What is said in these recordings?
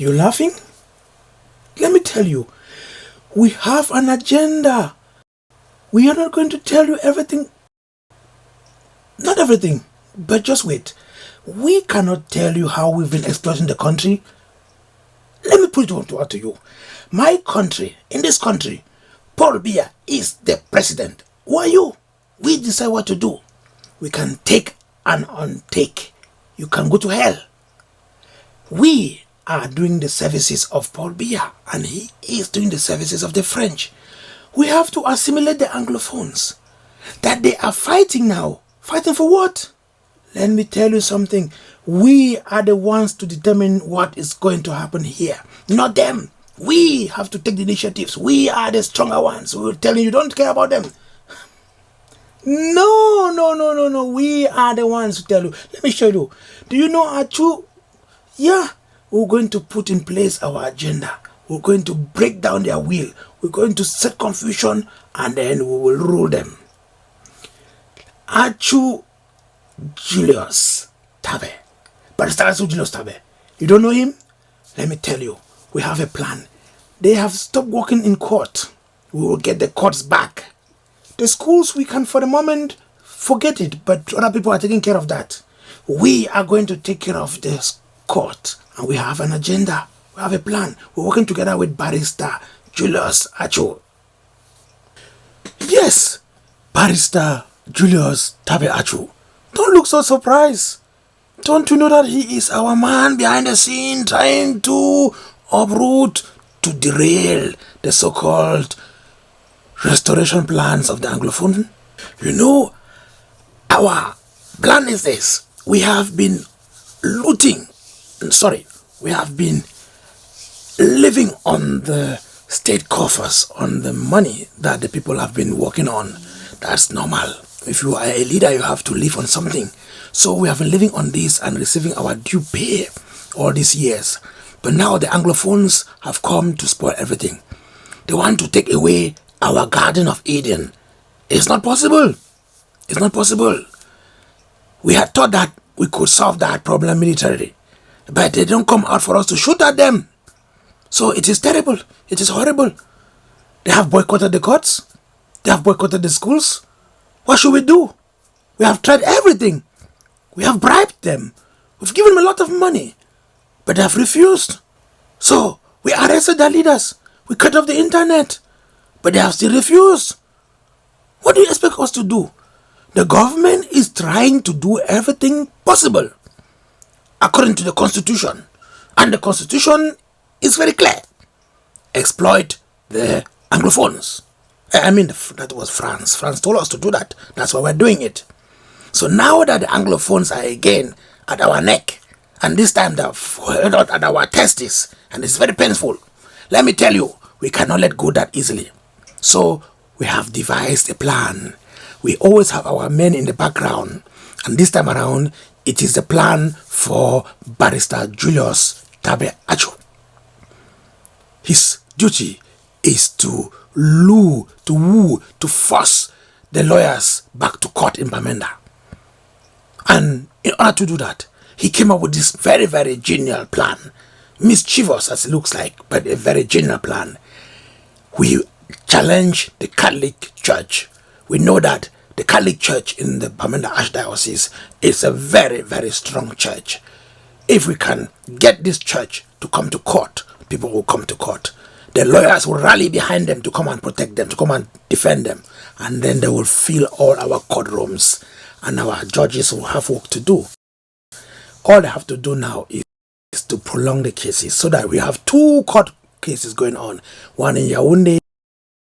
You laughing? Let me tell you, we have an agenda. We are not going to tell you everything. Not everything, but just wait. We cannot tell you how we've been exploiting the country. Let me put it to you. My country, in this country, Paul Biya is the president. Who are you? We decide what to do. We can take and untake. You can go to hell. We are doing the services of Paul Biya, and he is doing the services of the French. We have to assimilate the Anglophones. That they are fighting now. Fighting for what? Let me tell you something. We are the ones to determine what is going to happen here. Not them. We have to take the initiatives. We are the stronger ones. We're telling you, don't care about them. No. We are the ones to tell you. Let me show you. Do you know Achu? Yeah. We're going to put in place our agenda. We're going to break down their will. We're going to set confusion, and then we will rule them. Achu Julius Tabe. Barrister Achu Julius Tabe. You don't know him? Let me tell you. We have a plan. They have stopped working in court. We will get the courts back. The schools, we can for the moment forget it, but other people are taking care of that. We are going to take care of this court, and we have an agenda. We have a plan. We're working together with Barrister Julius Achu. Yes, Barrister Julius Tabe Achu. Don't look so surprised. Don't you know that he is our man behind the scene trying to uproot, to derail the so-called restoration plans of the Anglophone? You know, our plan is this. We have been we have been living on the state coffers, on the money that the people have been working on. That's normal. If you are a leader, you have to live on something. So we have been living on this and receiving our due pay all these years. But now the Anglophones have come to spoil everything. They want to take away our Garden of Eden. It's not possible. It's not possible. We had thought that we could solve that problem militarily, but they don't come out for us to shoot at them. So it is terrible. It is horrible. They have boycotted the courts. They have boycotted the schools. What should we do? We have tried everything. We have bribed them. We've given them a lot of money, but they have refused. So we arrested their leaders. We cut off the internet, but they have still refused. What do you expect us to do? The government is trying to do everything possible according to the constitution. And the constitution is very clear. Exploit the Anglophones. That was France. France told us to do that. That's why we're doing it. So now that the Anglophones are again at our neck, and this time they're at our testes, and it's very painful, let me tell you, we cannot let go that easily. So we have devised a plan. We always have our men in the background, and this time around, it is the plan for Barrister Julius Tabe Achu. His duty is to woo, to force the lawyers back to court in Bamenda. And in order to do that, he came up with this very, very genial plan. Mischievous as it looks like, but a very genial plan. We challenge the Catholic Church. We know that the Catholic Church in the Bamenda Archdiocese is a very, very strong church. If we can get this church to come to court, people will come to court. The lawyers will rally behind them to come and protect them, to come and defend them. And then they will fill all our courtrooms, and our judges will have work to do. All they have to do now is to prolong the cases so that we have 2 court cases going on, one in Yaoundé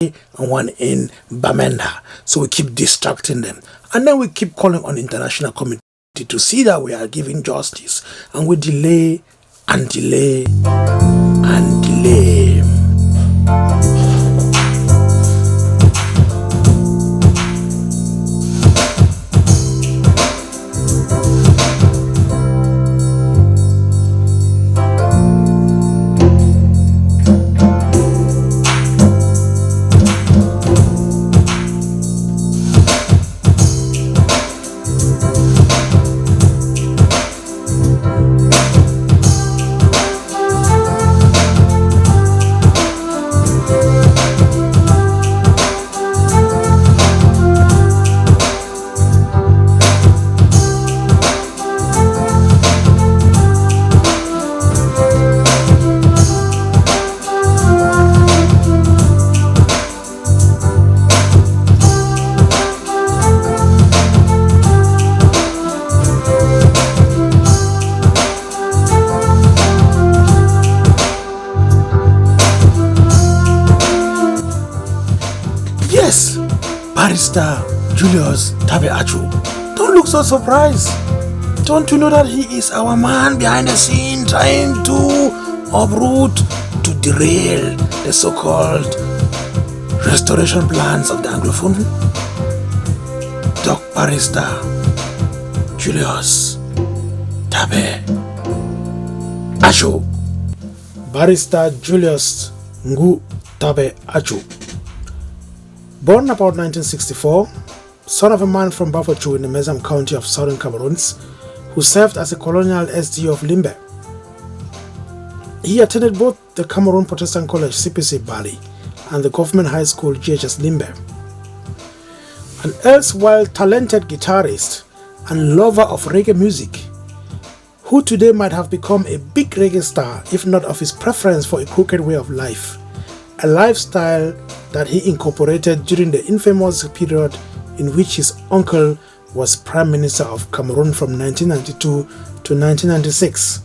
and one in Bamenda. So we keep distracting them, and then we keep calling on the international community to see that we are giving justice, and we delay and delay and delay. Barrister Julius Tabe Achu. Don't look so surprised. Don't you know that he is our man behind the scene trying to uproot, to derail the so-called restoration plans of the Anglophone? Doc Barrister Julius Tabe Achu. Barrister Julius Tabe Achu. Born about 1964, son of a man from Bafokeng in the Mezam County of southern Cameroons, who served as a colonial SD of Limbe. He attended both the Cameroon Protestant College CPC Bali and the Government High School GHS Limbe. An erstwhile talented guitarist and lover of reggae music, who today might have become a big reggae star if not of his preference for a crooked way of life, a lifestyle that he incorporated during the infamous period in which his uncle was Prime Minister of Cameroon from 1992 to 1996.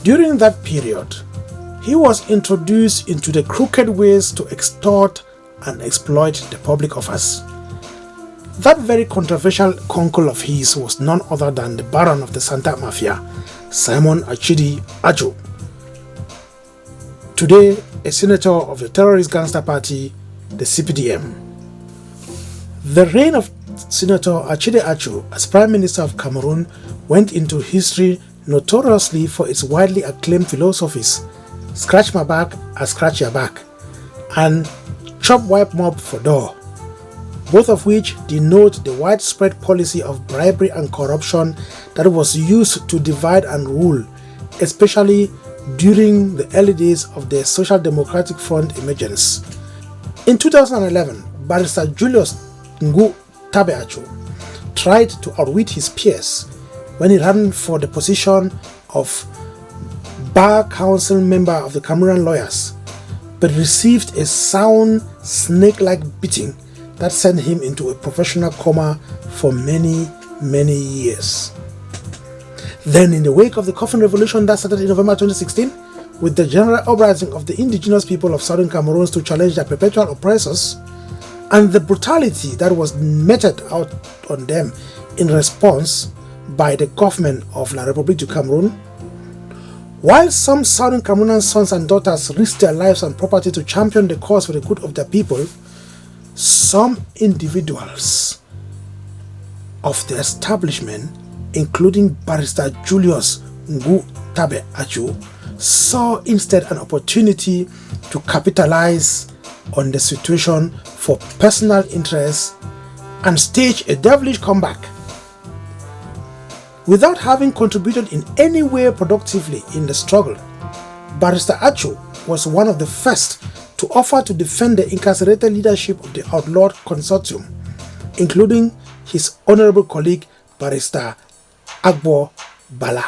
During that period, he was introduced into the crooked ways to extort and exploit the public offers. That very controversial uncle of his was none other than the Baron of the Santa Mafia, Simon Achidi Ajo, today a senator of the terrorist gangster party, the CPDM. The reign of Senator Achidi Achu as Prime Minister of Cameroon went into history notoriously for its widely acclaimed philosophies, scratch my back, I scratch your back, and chop wipe mob for door, both of which denote the widespread policy of bribery and corruption that was used to divide and rule, especially during the early days of the Social Democratic Front emergence. In 2011, Barrister Julius Tabe Achu tried to outwit his peers when he ran for the position of Bar Council member of the Cameroonian lawyers, but received a sound snake-like beating that sent him into a professional coma for many years. Then, in the wake of the Coffin Revolution that started in November 2016, with the general uprising of the indigenous people of southern Cameroon to challenge their perpetual oppressors, and the brutality that was meted out on them in response by the government of La République du Cameroun, while some southern Cameroonian sons and daughters risked their lives and property to champion the cause for the good of their people, some individuals of the establishment, including Barrister Julius Tabe Achu, saw instead an opportunity to capitalize on the situation for personal interests and stage a devilish comeback. Without having contributed in any way productively in the struggle, Barrister Achu was one of the first to offer to defend the incarcerated leadership of the outlawed consortium, including his honorable colleague Barrister Agbo Bala.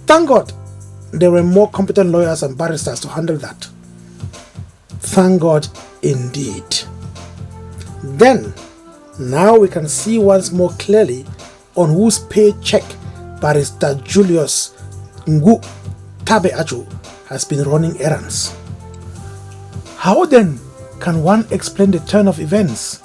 Thank God there were more competent lawyers and barristers to handle that. Thank God indeed. Then, now we can see once more clearly on whose paycheck Barrister Julius Tabe Achu has been running errands. How then can one explain the turn of events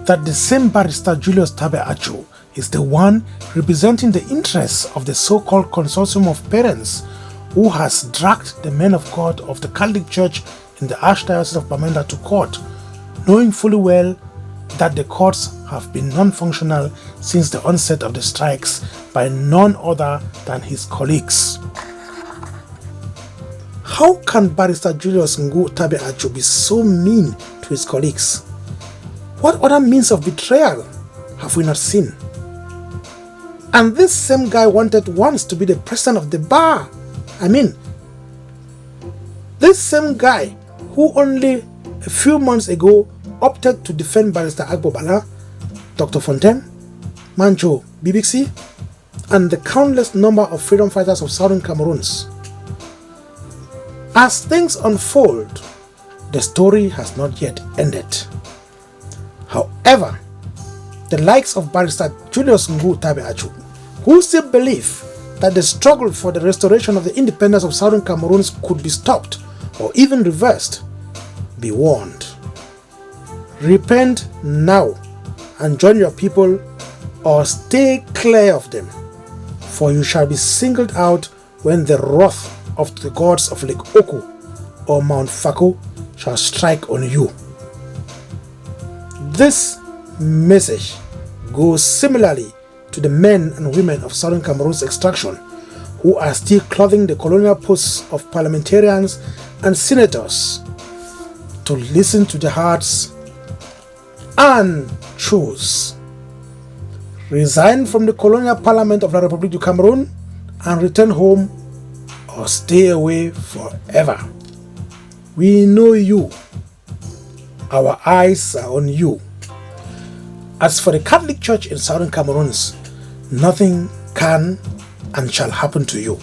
that the same Barrister Julius Tabe Achu is the one representing the interests of the so-called consortium of parents who has dragged the men of God of the Catholic Church in the Archdiocese of Bamenda to court, knowing fully well that the courts have been non-functional since the onset of the strikes by none other than his colleagues? How can Barrister Julius Tabe Achu be so mean to his colleagues? What other means of betrayal have we not seen? And this same guy wanted once to be the president of the bar. This same guy who only a few months ago opted to defend Barrister Agbo Bala, Dr. Fontaine, Mancho Bibixi, and the countless number of freedom fighters of southern Cameroons. As things unfold, the story has not yet ended. However, the likes of Barrister Julius Tabe Achu, who still believe that the struggle for the restoration of the independence of southern Cameroon could be stopped or even reversed, be warned. Repent now and join your people, or stay clear of them, for you shall be singled out when the wrath of the gods of Lake Oko or Mount Fako shall strike on you. This message goes similarly to the men and women of Southern Cameroon's extraction who are still clothing the colonial posts of parliamentarians and senators to listen to their hearts and choose. Resign from the colonial parliament of the Republic du Cameroon and return home, or stay away forever. We know you. Our eyes are on you. As for the Catholic Church in Southern Cameroon, nothing can and shall happen to you.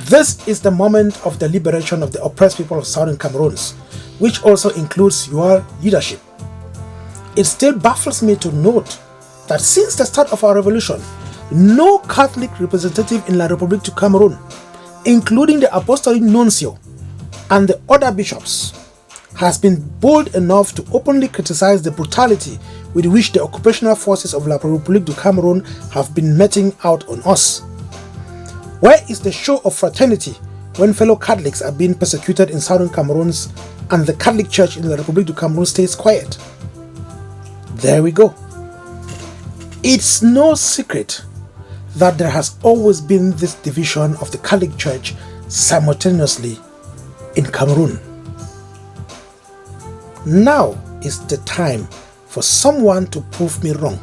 This is the moment of the liberation of the oppressed people of Southern Cameroon, which also includes your leadership. It still baffles me to note that since the start of our revolution, no Catholic representative in La République du Cameroun, including the Apostolic Nuncio and the other bishops, has been bold enough to openly criticize the brutality with which the occupational forces of La République du Cameroun have been meting out on us. Where is the show of fraternity when fellow Catholics are being persecuted in Southern Cameroon and the Catholic Church in La République du Cameroun stays quiet? There we go. It's no secret that there has always been this division of the Catholic Church simultaneously in Cameroon. Now is the time for someone to prove me wrong.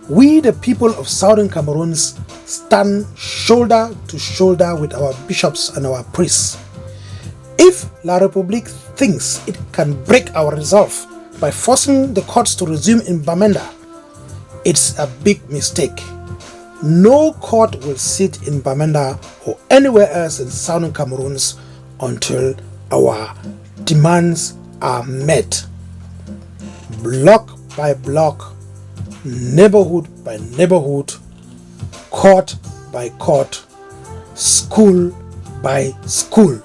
We, the people of Southern Cameroon, stand shoulder to shoulder with our bishops and our priests. If La République thinks it can break our resolve by forcing the courts to resume in Bamenda, it's a big mistake. No court will sit in Bamenda or anywhere else in Southern Cameroon until our demands are met. Block by block, neighborhood by neighborhood, court by court, school by school.